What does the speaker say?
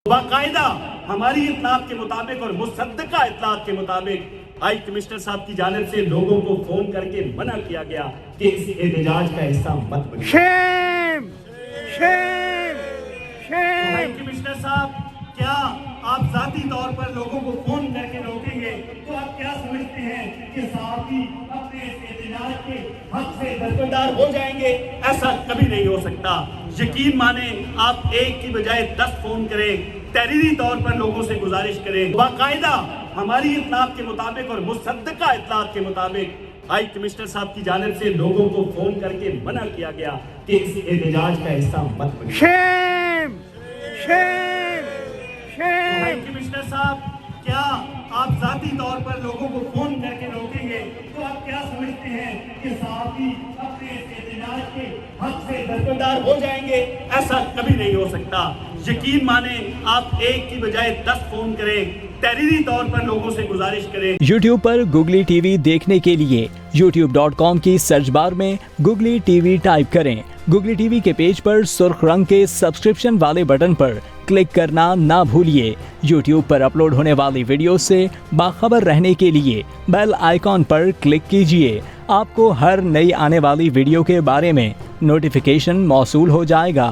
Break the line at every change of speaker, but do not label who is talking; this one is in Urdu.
باقاعدہ ہماری اطلاعات کے مطابق اور مصدقہ اطلاعات کے مطابق ہائی کمشنر صاحب کی جانب سے لوگوں کو فون کر کے منع کیا گیا کہ اس احتجاج کا حصہ مت بنیے۔
شیم شیم شیم۔
ہائی کمشنر صاحب، کیا آپ ذاتی طور پر لوگوں کو فون کر کے روکیں گے تو آپ کیا سمجھتے ہیں کہ صحافی اپنے اس احتجاج کے حق سے درکنار ہو جائیں گے؟ ایسا کبھی نہیں ہو سکتا۔ یقین مانیں، آپ ایک کی بجائے 10 فون کریں، تحریری طور پر لوگوں سے گزارش کریں۔ باقاعدہ ہماری اطلاعات کے مطابق اور مصدقہ اطلاعات کے مطابق ہائی کمشنر صاحب کی جانب سے لوگوں کو فون کر کے منع کیا گیا کہ اس احتجاج کا حصہ مت بنیے۔
شیم شیم شیم۔
ہائی کمشنر صاحب، کیا آپ ذاتی طور پر لوگوں کو فون کر کے روکیں گے تو آپ کیا سمجھتے ہیں کہ صحافی اپنے اس احتجاج کے حق سے درکنار ہو جائیں گے؟ ایسا کبھی نہیں ہو سکتا۔ یقین مانیں، آپ ایک کی بجائے 10 فون کریں، تحریری طور پر لوگوں سے گزارش کریں۔
یوٹیوب پر گوگلی ٹی وی دیکھنے کے لیے youtube.com کی سرچ بار میں گوگلی ٹی وی ٹائپ کریں۔ گوگلی ٹی وی کے پیج پر سرخ رنگ کے سبسکرپشن والے بٹن پر کلک کرنا نہ بھولیے۔ یوٹیوب پر اپلوڈ ہونے والی ویڈیو سے باخبر رہنے کے لیے بیل آئیکن پر کلک کیجیے۔ آپ کو ہر نئی آنے والی ویڈیو کے بارے میں نوٹیفیکیشن موصول ہو جائے گا۔